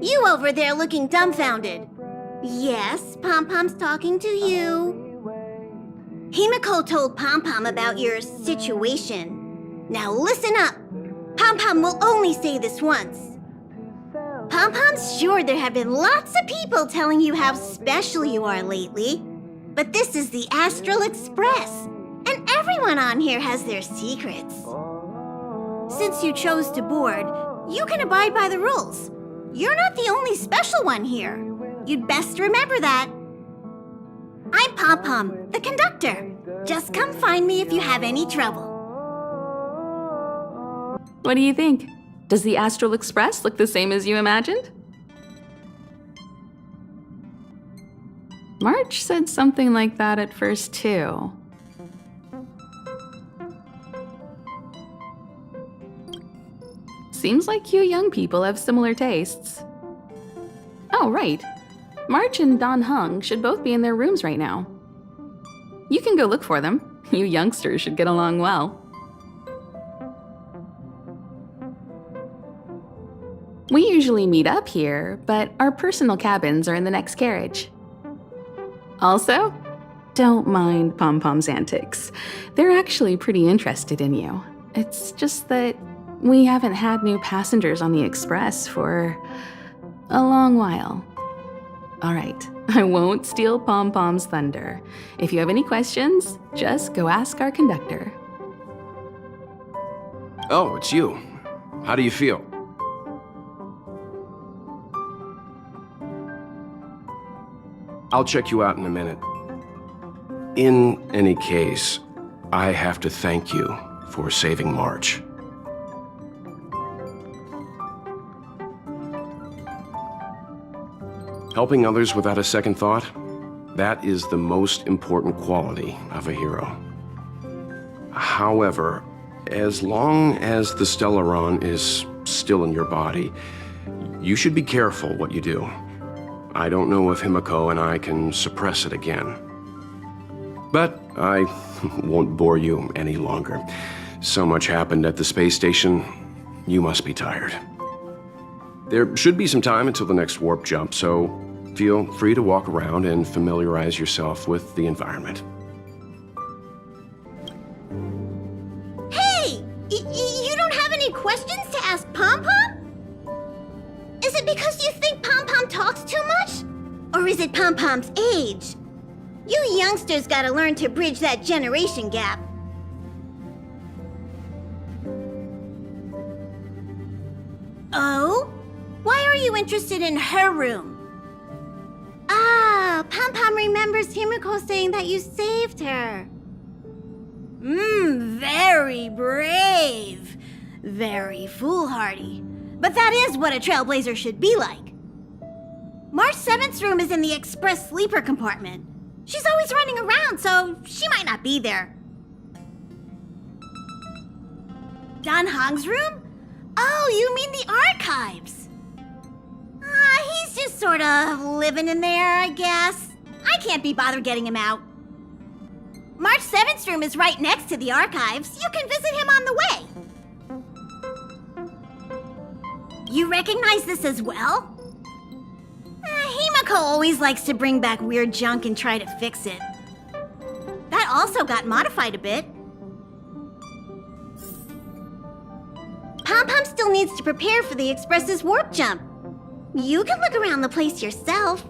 You over there looking dumbfounded. Yes, Pom-Pom's talking to you. Himiko told Pom-Pom about your situation. Now listen up. Pom-Pom will only say this once. Pom-Pom's sure there have been lots of people telling you how special you are lately. But this is the Astral Express, and everyone on here has their secrets. Since you chose to board, you can abide by the rules. You're not the only special one here. You'd best remember that. I'm Pom-Pom, the conductor. Just come find me if you have any trouble. What do you think? Does the Astral Express look the same as you imagined? March said something like that at first, too. Seems like you young people have similar tastes. Oh, right. March and Don Hung should both be in their rooms right now. You can go look for them. You youngsters should get along well. We usually meet up here, but our personal cabins are in the next carriage. Also, don't mind Pom-Pom's antics. They're actually pretty interested in you. It's just that we haven't had new passengers on the Express for a long while. All right, I won't steal Pom-Pom's thunder. If you have any questions, just go ask our conductor. Oh, it's you. How do you feel? I'll check you out in a minute. In any case, I have to thank you for saving March. Helping others without a second thought, that is the most important quality of a hero. However, as long as the Stellaron is still in your body, you should be careful what you do. I don't know if Himiko and I can suppress it again. But I won't bore you any longer. So much happened at the space station, you must be tired. There should be some time until the next warp jump, so feel free to walk around and familiarize yourself with the environment. Hey! You don't have any questions to ask Pom-Pom? Is it because you think Pom-Pom talks too much? Or is it Pom-Pom's age? You youngsters gotta learn to bridge that generation gap. Oh? Why are you interested in her room? Ah, Pom-Pom remembers Himiko saying that you saved her. Very brave. Very foolhardy. But that is what a trailblazer should be like. March 7th's room is in the express sleeper compartment. She's always running around, so she might not be there. Don Hong's room? Oh, you mean the archives. He's just sort of living in there, I guess. I can't be bothered getting him out. March 7th's room is right next to the archives. You can visit him on the way. You recognize this as well? Himiko always likes to bring back weird junk and try to fix it. That also got modified a bit. Pom-Pom still needs to prepare for the Express's warp jump. You can look around the place yourself.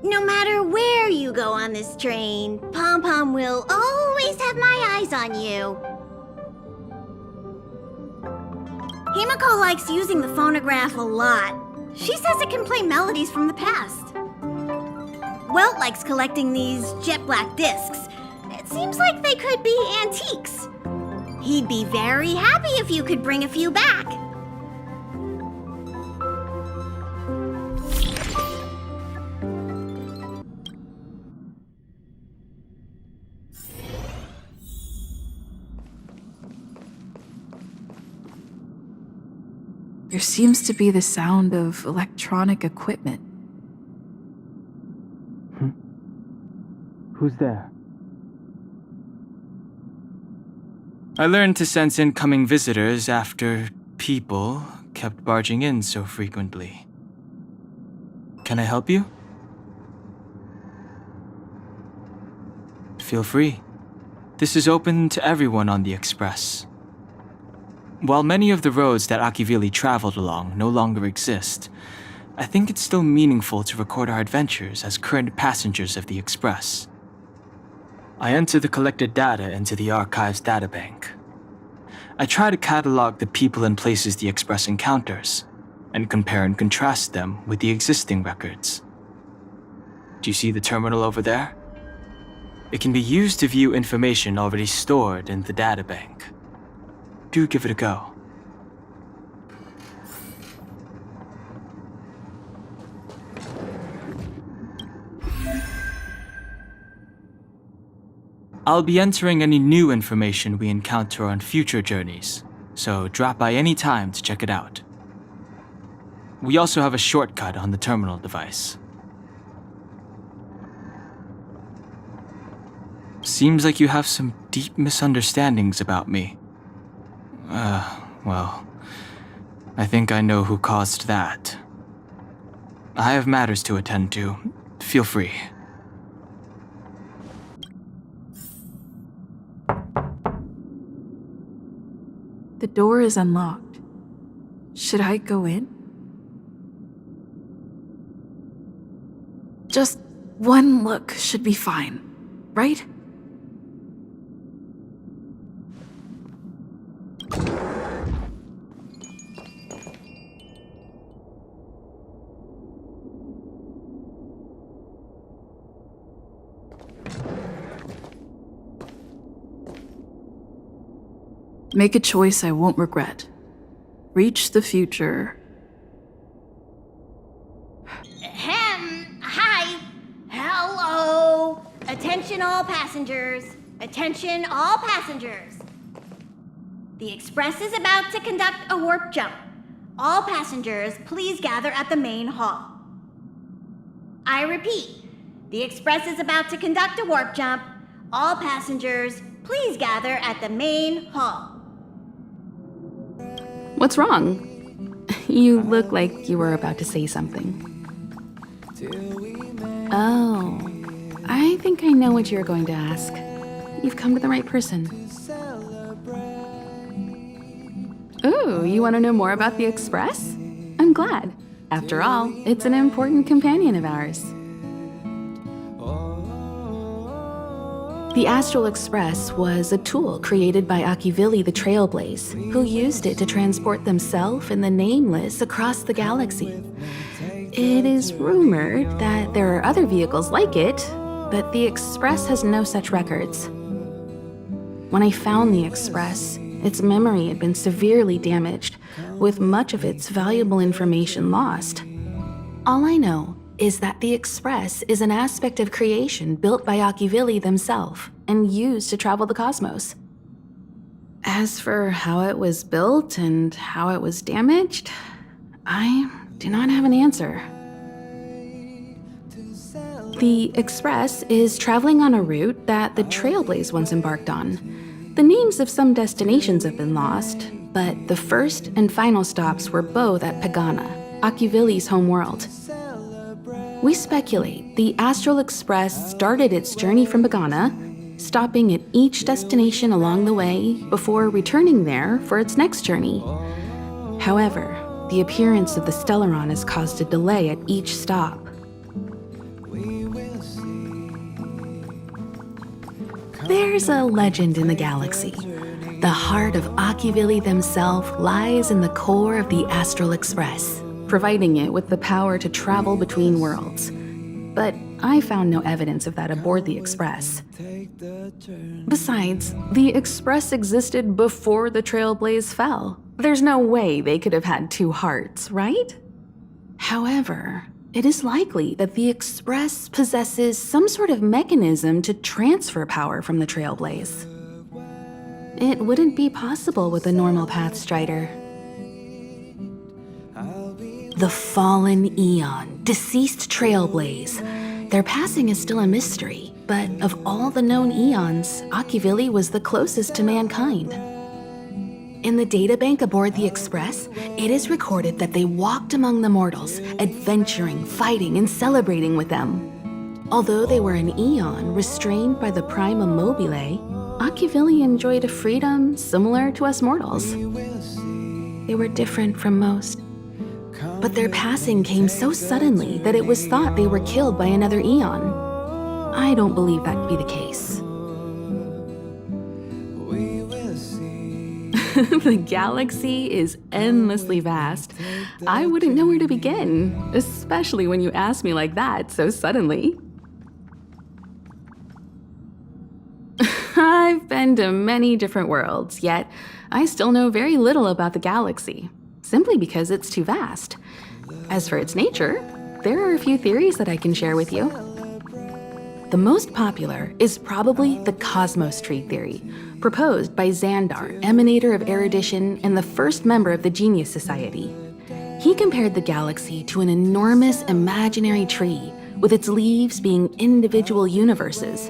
No matter where you go on this train, Pom-Pom will always have my eyes on you. Himiko likes using the phonograph a lot. She says it can play melodies from the past. Welt likes collecting these jet black discs. It seems like they could be antiques. He'd be very happy if you could bring a few back. There seems to be the sound of electronic equipment. Who's there? I learned to sense incoming visitors after people kept barging in so frequently. Can I help you? Feel free. This is open to everyone on the Express. While many of the roads that Akivili traveled along no longer exist, I think it's still meaningful to record our adventures as current passengers of the Express. I enter the collected data into the Archives databank. I try to catalog the people and places the Express encounters, and compare and contrast them with the existing records. Do you see the terminal over there? It can be used to view information already stored in the databank. Do give it a go. I'll be entering any new information we encounter on future journeys, so drop by any time to check it out. We also have a shortcut on the terminal device. Seems like you have some deep misunderstandings about me. Well, I think I know who caused that. I have matters to attend to. Feel free. The door is unlocked. Should I go in? Just one look should be fine, right? Make a choice I won't regret. Reach the future. Hi. Hello. Attention all passengers. Attention all passengers. The Express is about to conduct a warp jump. All passengers, please gather at the main hall. I repeat, the Express is about to conduct a warp jump. All passengers, please gather at the main hall. What's wrong? You look like you were about to say something. Oh, I think I know what you're going to ask. You've come to the right person. Ooh, you want to know more about the Express? I'm glad. After all, it's an important companion of ours. The Astral Express was a tool created by Akivili the Trailblaze, who used it to transport themselves and the Nameless across the galaxy. It is rumored that there are other vehicles like it, but the Express has no such records. When I found the Express, its memory had been severely damaged, with much of its valuable information lost. All I know is that the Express is an aspect of creation built by Akivili themselves and used to travel the cosmos. As for how it was built and how it was damaged, I do not have an answer. The Express is traveling on a route that the Trailblaze once embarked on. The names of some destinations have been lost, but the first and final stops were both at Pagana, Akivili's homeworld. We speculate the Astral Express started its journey from Pagana, stopping at each destination along the way before returning there for its next journey. However, the appearance of the Stellaron has caused a delay at each stop. There's a legend in the galaxy. The heart of Akivili themselves lies in the core of the Astral Express, providing it with the power to travel between worlds. But I found no evidence of that aboard the Express. Besides, the Express existed before the Trailblaze fell. There's no way they could have had two hearts, right? However, it is likely that the Express possesses some sort of mechanism to transfer power from the Trailblaze. It wouldn't be possible with a normal Pathstrider. The fallen Eon, deceased Trailblaze. Their passing is still a mystery, but of all the known Eons, Akivili was the closest to mankind. In the databank aboard the Express, it is recorded that they walked among the mortals, adventuring, fighting, and celebrating with them. Although they were an eon restrained by the prima mobile, Akivili enjoyed a freedom similar to us mortals. They were different from most. But their passing came so suddenly that it was thought they were killed by another eon. I don't believe that to be the case. The galaxy is endlessly vast. I wouldn't know where to begin, especially when you ask me like that so suddenly. I've been to many different worlds, yet I still know very little about the galaxy, simply because it's too vast. As for its nature, there are a few theories that I can share with you. The most popular is probably the cosmos tree theory, proposed by Xandar, emanator of erudition and the first member of the Genius Society. He compared the galaxy to an enormous imaginary tree, with its leaves being individual universes.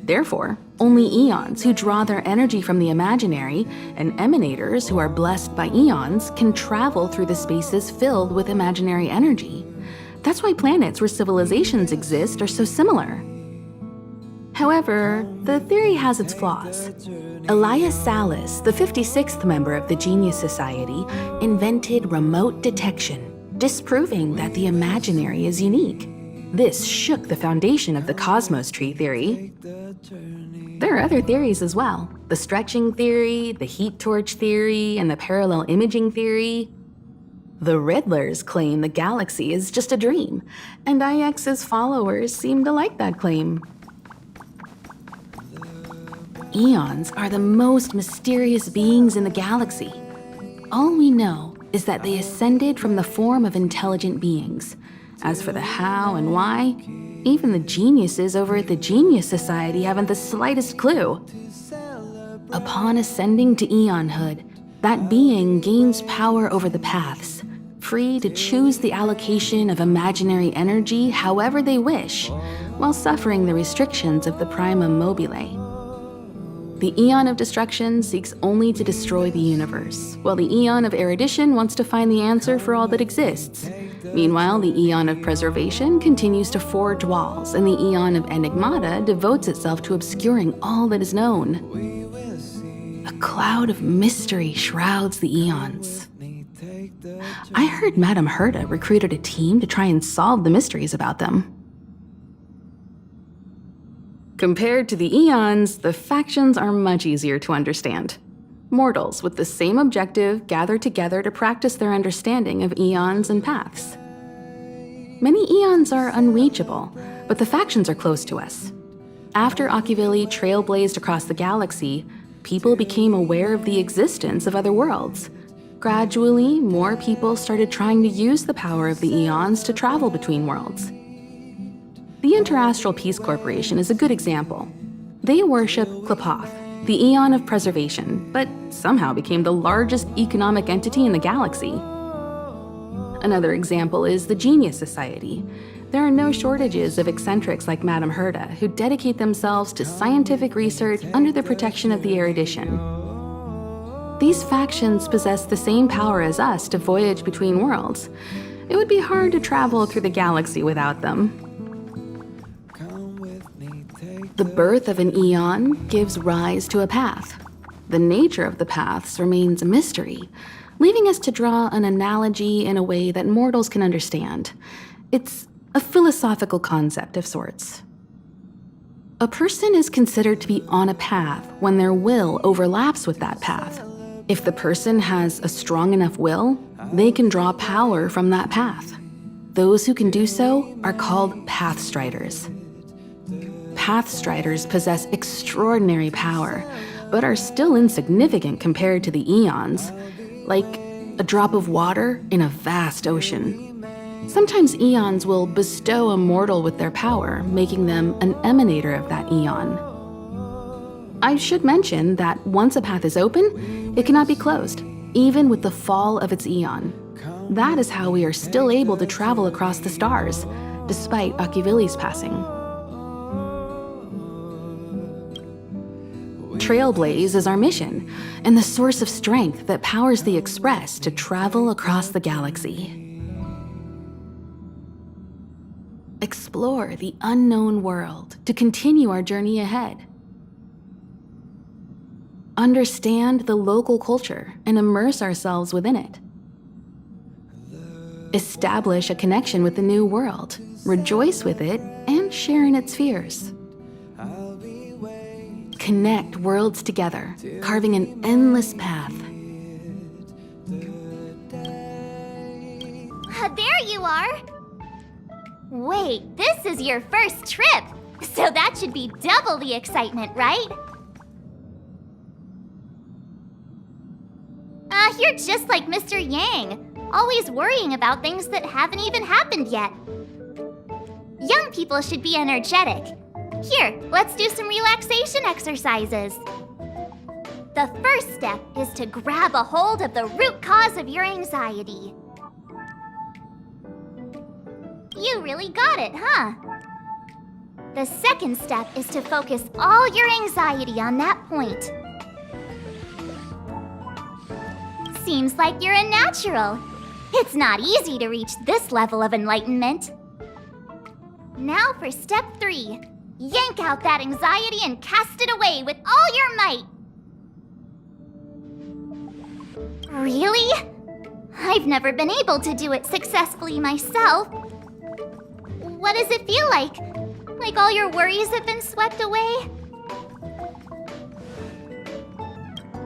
Therefore, only eons who draw their energy from the imaginary and emanators who are blessed by eons can travel through the spaces filled with imaginary energy. That's why planets where civilizations exist are so similar. However, the theory has its flaws. Elias Salas, the 56th member of the Genius Society, invented remote detection, disproving that the imaginary is unique. This shook the foundation of the cosmos tree theory. There are other theories as well. The stretching theory, the heat torch theory, and the parallel imaging theory. The Riddlers claim the galaxy is just a dream, and IX's followers seem to like that claim. Eons are the most mysterious beings in the galaxy. All we know is that they ascended from the form of intelligent beings. As for the how and why, even the geniuses over at the Genius Society haven't the slightest clue. Upon ascending to eonhood, that being gains power over the paths, free to choose the allocation of imaginary energy however they wish, while suffering the restrictions of the prima mobile. The Eon of Destruction seeks only to destroy the universe, while the Eon of Erudition wants to find the answer for all that exists. Meanwhile, the Eon of Preservation continues to forge walls, and the Eon of Enigmata devotes itself to obscuring all that is known. A cloud of mystery shrouds the Eons. I heard Madame Herta recruited a team to try and solve the mysteries about them. Compared to the Eons, the factions are much easier to understand. Mortals with the same objective gather together to practice their understanding of eons and paths. Many eons are unreachable, but the factions are close to us. After Akivili trailblazed across the galaxy, people became aware of the existence of other worlds. Gradually, more people started trying to use the power of the eons to travel between worlds. The Interastral Peace Corporation is a good example. They worship Klapoth, the Eon of Preservation, but somehow became the largest economic entity in the galaxy. Another example is the Genius Society. There are no shortages of eccentrics like Madame Herta who dedicate themselves to scientific research under the protection of the erudition. These factions possess the same power as us to voyage between worlds. It would be hard to travel through the galaxy without them. The birth of an eon gives rise to a path. The nature of the paths remains a mystery, leaving us to draw an analogy in a way that mortals can understand. It's a philosophical concept of sorts. A person is considered to be on a path when their will overlaps with that path. If the person has a strong enough will, they can draw power from that path. Those who can do so are called Pathstriders. Pathstriders possess extraordinary power, but are still insignificant compared to the eons, like a drop of water in a vast ocean. Sometimes eons will bestow a mortal with their power, making them an emanator of that eon. I should mention that once a path is open, it cannot be closed, even with the fall of its eon. That is how we are still able to travel across the stars, despite Akivili's passing. trailblaze is our mission, and the source of strength that powers the Express to travel across the galaxy. Explore the unknown world to continue our journey ahead. Understand the local culture and immerse ourselves within it. Establish a connection with the new world, rejoice with it, and share in its fears. Connect worlds together, carving an endless path. There you are! Wait, this is your first trip, so that should be double the excitement, right? You're just like Mr. Yang, always worrying about things that haven't even happened yet. Young people should be energetic. Here, let's do some relaxation exercises. The first step is to grab a hold of the root cause of your anxiety. You really got it, huh? The second step is to focus all your anxiety on that point. Seems like you're a natural. It's not easy to reach this level of enlightenment. Now for step 3. Yank out that anxiety and cast it away with all your might. Really? I've never been able to do it successfully myself. What does it feel like? Like all your worries have been swept away?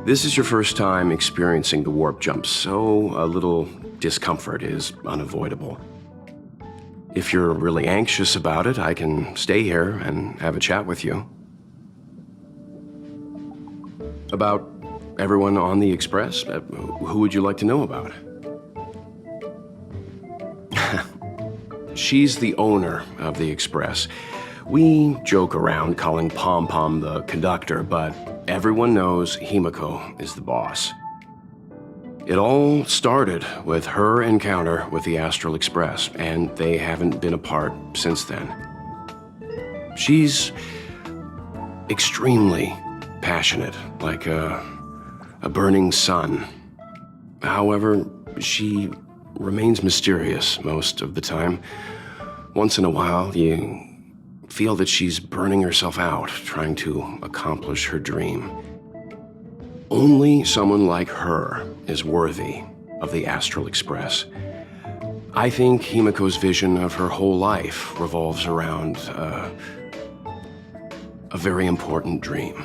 This is your first time experiencing the warp jump, so a little discomfort is unavoidable. If you're really anxious about it, I can stay here and have a chat with you. About everyone on the Express? Who would you like to know about? She's the owner of the Express. We joke around calling Pom Pom the conductor, but everyone knows Himiko is the boss. It all started with her encounter with the Astral Express, and they haven't been apart since then. She's extremely passionate, like a burning sun. However, she remains mysterious most of the time. Once in a while, you feel that she's burning herself out, trying to accomplish her dream. Only someone like her is worthy of the Astral Express. I think Himiko's vision of her whole life revolves around a very important dream.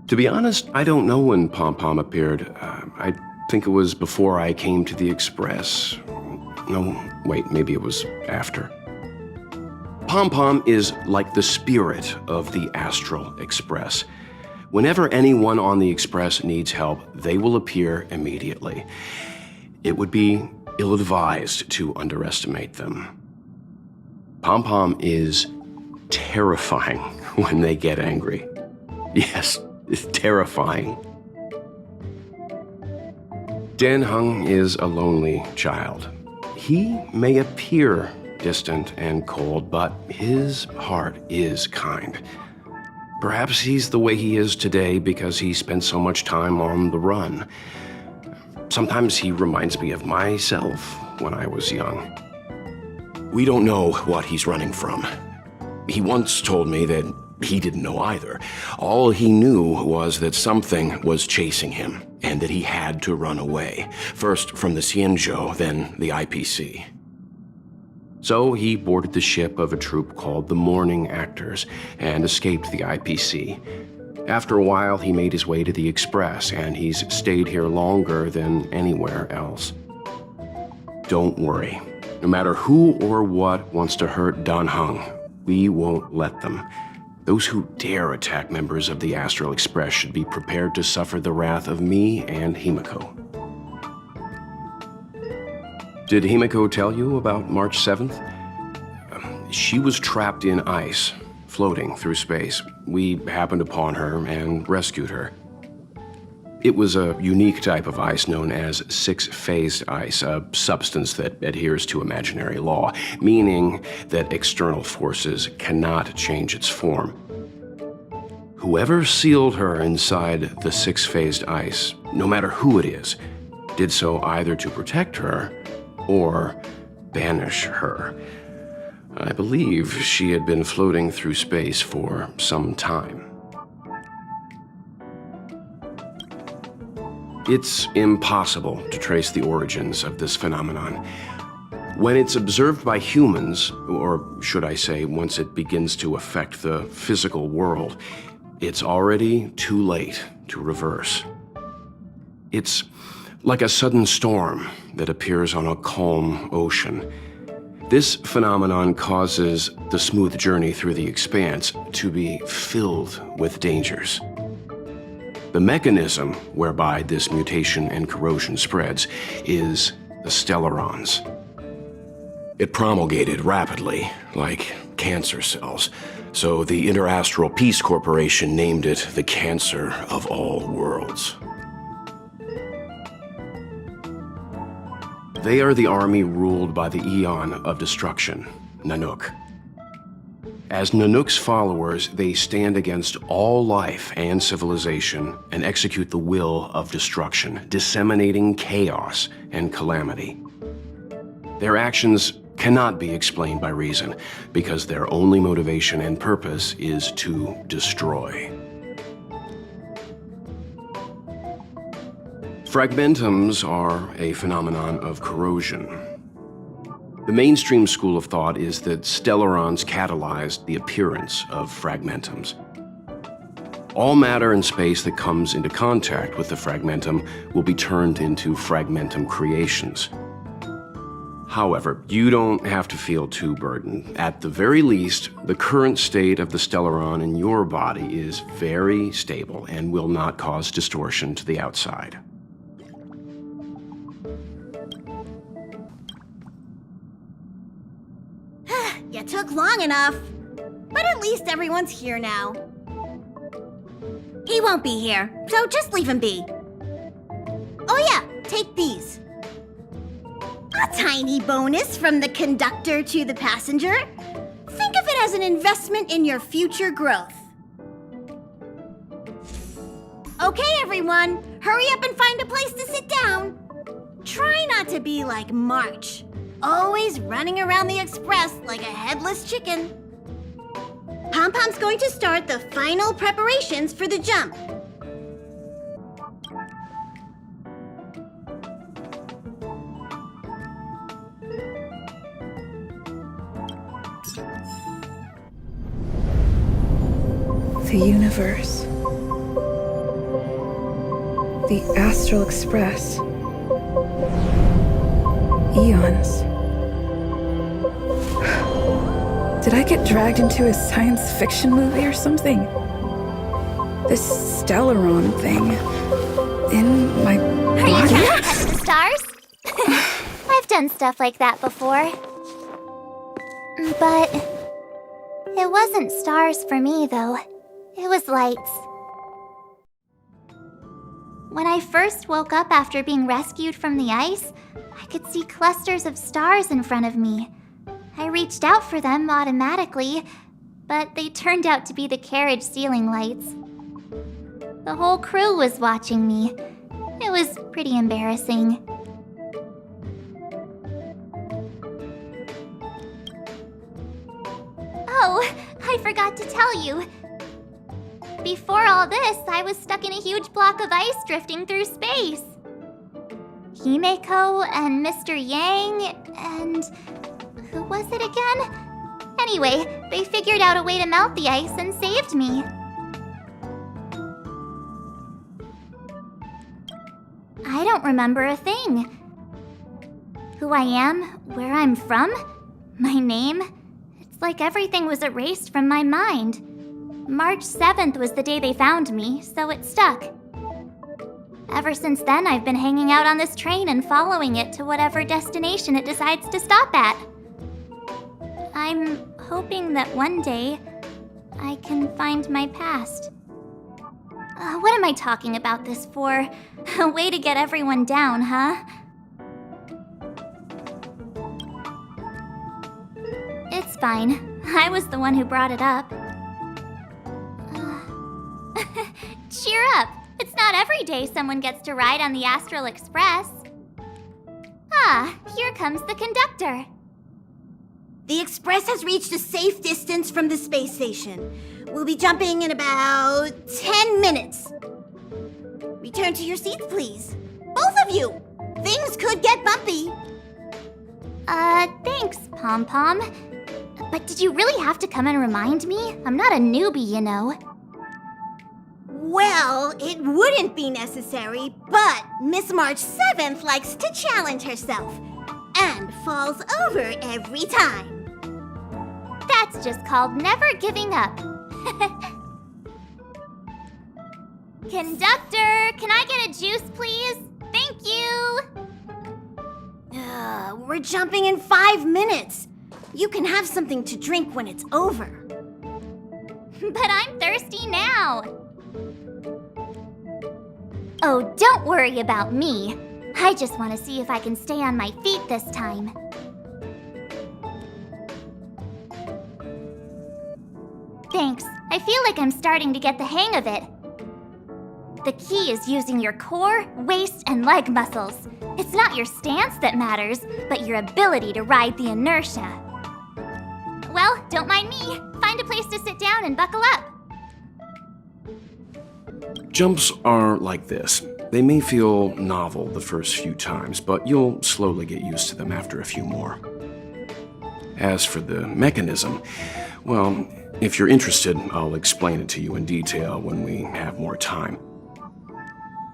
To be honest, I don't know when Pom Pom appeared. I think it was before I came to the Express. No, wait, maybe it was after. Pom Pom is like the spirit of the Astral Express. Whenever anyone on the Express needs help, they will appear immediately. It would be ill-advised to underestimate them. Pom Pom is terrifying when they get angry. Yes, it's terrifying. Dan Heng is a lonely child. He may appear distant and cold, but his heart is kind. Perhaps he's the way he is today because he spent so much time on the run. Sometimes he reminds me of myself when I was young. We don't know what he's running from. He once told me that he didn't know either. All he knew was that something was chasing him and that he had to run away. First from the Xianzhou, then the IPC. So he boarded the ship of a troupe called the Morning Actors and escaped the IPC. After a while, he made his way to the Express, and he's stayed here longer than anywhere else. Don't worry. No matter who or what wants to hurt Dan Heng, we won't let them. Those who dare attack members of the Astral Express should be prepared to suffer the wrath of me and Himiko. Did Himiko tell you about March 7th? She was trapped in ice, floating through space. We happened upon her and rescued her. It was a unique type of ice known as six-phased ice, a substance that adheres to imaginary law, meaning that external forces cannot change its form. Whoever sealed her inside the six-phased ice, no matter who it is, did so either to protect her or banish her. I believe she had been floating through space for some time. It's impossible to trace the origins of this phenomenon. When it's observed by humans, or should I say, once it begins to affect the physical world, it's already too late to reverse. It's like a sudden storm that appears on a calm ocean. This phenomenon causes the smooth journey through the expanse to be filled with dangers. The mechanism whereby this mutation and corrosion spreads is the stellarons. It promulgated rapidly, like cancer cells, so the Interastral Peace Corporation named it the Cancer of All Worlds. They are the army ruled by the Eon of Destruction, Nanook. As Nanook's followers, they stand against all life and civilization and execute the will of destruction, disseminating chaos and calamity. Their actions cannot be explained by reason, because their only motivation and purpose is to destroy. Fragmentums are a phenomenon of corrosion. The mainstream school of thought is that stellarons catalyzed the appearance of fragmentums. All matter in space that comes into contact with the fragmentum will be turned into fragmentum creations. However, you don't have to feel too burdened. At the very least, the current state of the stellaron in your body is very stable and will not cause distortion to the outside. You took long enough. But at least everyone's here now. He won't be here, so just leave him be. Oh yeah, take these. A tiny bonus from the conductor to the passenger. Think of it as an investment in your future growth. Okay, everyone, hurry up and find a place to sit down. Try not to be like March, always running around the express like a headless chicken. Pom-Pom's going to start the final preparations for the jump. The universe. The Astral Express. Eons. Did I get dragged into a science fiction movie or something? This Stellaron thing in my Are you body? trying to touch the stars? I've done stuff like that before. But it wasn't stars for me, though. It was lights. When I first woke up after being rescued from the ice, I could see clusters of stars in front of me. I reached out for them automatically, but they turned out to be the carriage ceiling lights. The whole crew was watching me. It was pretty embarrassing. Oh, I forgot to tell you. Before all this, I was stuck in a huge block of ice drifting through space. Himeko and Mr. Yang and... who was it again? Anyway, they figured out a way to melt the ice and saved me. I don't remember a thing. Who I am, where I'm from, my name, it's like everything was erased from my mind. March 7th was the day they found me, so it stuck. Ever since then, I've been hanging out on this train and following it to whatever destination it decides to stop at. I'm hoping that one day I can find my past. What am I talking about this for? A way to get everyone down, huh? It's fine. I was the one who brought it up. Cheer up! It's not every day someone gets to ride on the Astral Express. Ah, here comes the conductor. The Express has reached a safe distance from the space station. We'll be jumping in about 10 minutes. Return to your seats, please. Both of you! Things could get bumpy. Thanks, Pom Pom. But did you really have to come and remind me? I'm not a newbie, you know. Well, it wouldn't be necessary, but Miss March 7th likes to challenge herself and falls over every time. That's just called never giving up. Conductor, can I get a juice, please? Thank you! We're jumping in 5 minutes. You can have something to drink when it's over. But I'm thirsty now. Oh, don't worry about me. I just want to see if I can stay on my feet this time. Thanks. I feel like I'm starting to get the hang of it. The key is using your core, waist, and leg muscles. It's not your stance that matters, but your ability to ride the inertia. Well, don't mind me. Find a place to sit down and buckle up. Jumps are like this. They may feel novel the first few times, but you'll slowly get used to them after a few more. As for the mechanism, well, if you're interested, I'll explain it to you in detail when we have more time.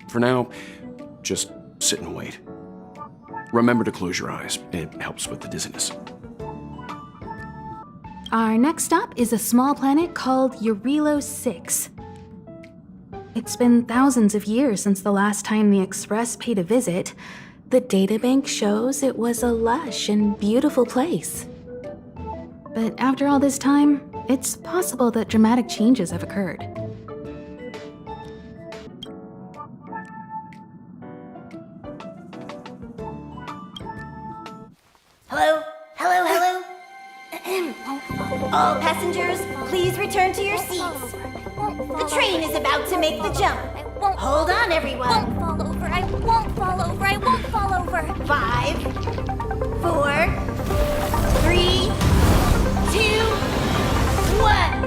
For now, just sit and wait. Remember to close your eyes. It helps with the dizziness. Our next stop is a small planet called Eurelos 6. It's been thousands of years since the last time the Express paid a visit. The databank shows it was a lush and beautiful place. But after all this time, it's possible that dramatic changes have occurred. Hello? Hello, hello? All passengers, please return to your seats. The train is about to make the jump. Hold on, everyone. I won't fall over. I won't fall over. I won't fall over. 5, 4, 3, 2, 1.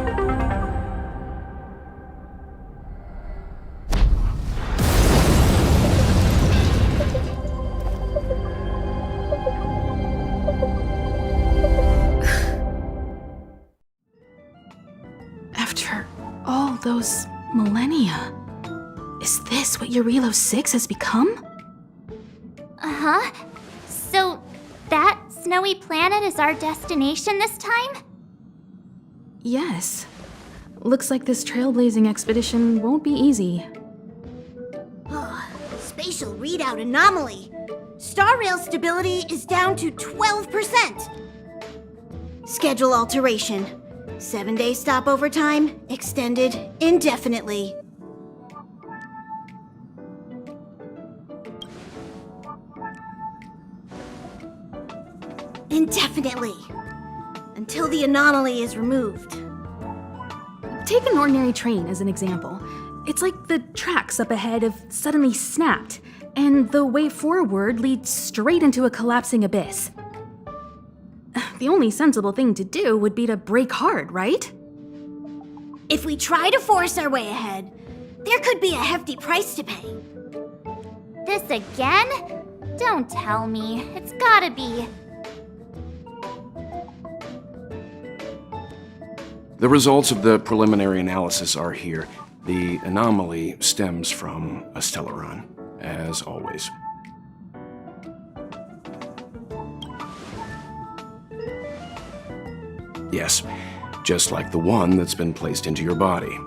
After all those millennia, is this what Eurelos 6 has become? Uh-huh. So, that snowy planet is our destination this time? Yes. Looks like this trailblazing expedition won't be easy. Spatial readout anomaly. Star rail stability is down to 12%. Schedule alteration. 7-day stopover time extended indefinitely. Indefinitely. Until the anomaly is removed. Take an ordinary train as an example. It's like the tracks up ahead have suddenly snapped, and the way forward leads straight into a collapsing abyss. The only sensible thing to do would be to brake hard, right? If we try to force our way ahead, there could be a hefty price to pay. This again? Don't tell me. It's gotta be. The results of the preliminary analysis are here. The anomaly stems from a stellaron, as always. Yes, just like the one that's been placed into your body.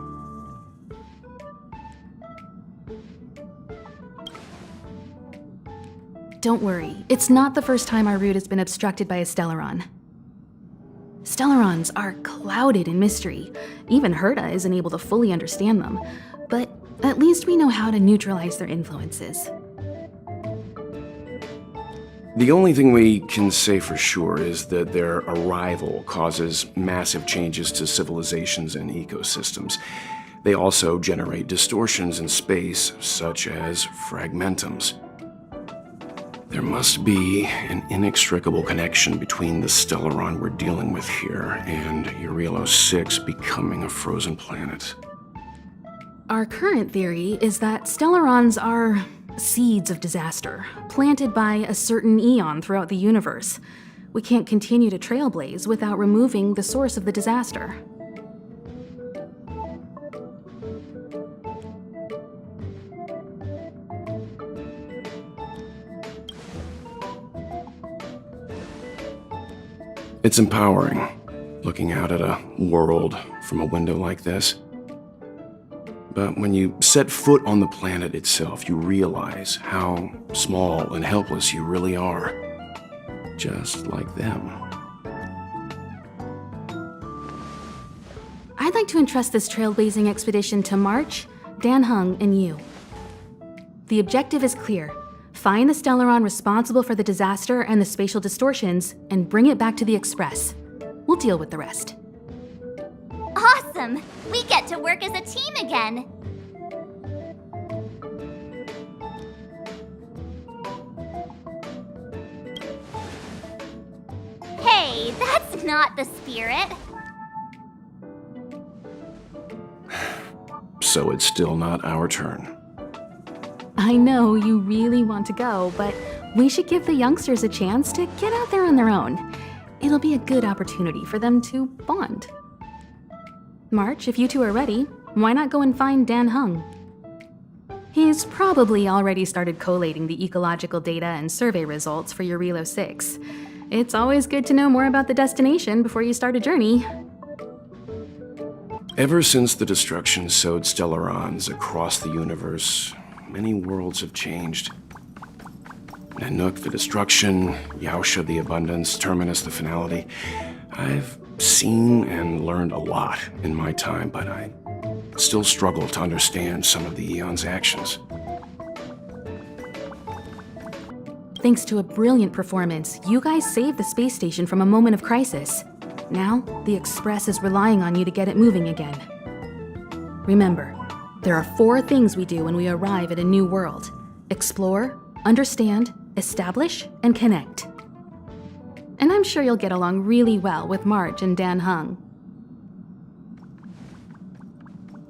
Don't worry, it's not the first time our route has been obstructed by a stellaron. Stellarons are clouded in mystery. Even Herta isn't able to fully understand them. But at least we know how to neutralize their influences. The only thing we can say for sure is that their arrival causes massive changes to civilizations and ecosystems. They also generate distortions in space, such as fragmentums. There must be an inextricable connection between the Stellaron we're dealing with here and Eurilo 6 becoming a frozen planet. Our current theory is that Stellarons are seeds of disaster, planted by a certain eon throughout the universe. We can't continue to trailblaze without removing the source of the disaster. It's empowering, looking out at a world from a window like this. But when you set foot on the planet itself, you realize how small and helpless you really are. Just like them. I'd like to entrust this trailblazing expedition to March, Dan Heng, and you. The objective is clear. Find the Stellaron responsible for the disaster and the spatial distortions, and bring it back to the Express. We'll deal with the rest. Awesome! We get to work as a team again! Hey, that's not the spirit! So it's still not our turn. I know you really want to go, but we should give the youngsters a chance to get out there on their own. It'll be a good opportunity for them to bond. March, if you two are ready, why not go and find Dan Heng? He's probably already started collating the ecological data and survey results for Eurilo 6. It's always good to know more about the destination before you start a journey. Ever since the destruction sowed Stellarons across the universe, many worlds have changed. Nanook, the destruction, Yaosha, the abundance, Terminus, the finality. I've seen and learned a lot in my time, but I still struggle to understand some of the Eon's actions. Thanks to a brilliant performance, you guys saved the space station from a moment of crisis. Now, the Express is relying on you to get it moving again. Remember, there are 4 things we do when we arrive at a new world: explore, understand, establish, and connect. And I'm sure you'll get along really well with March and Dan Heng.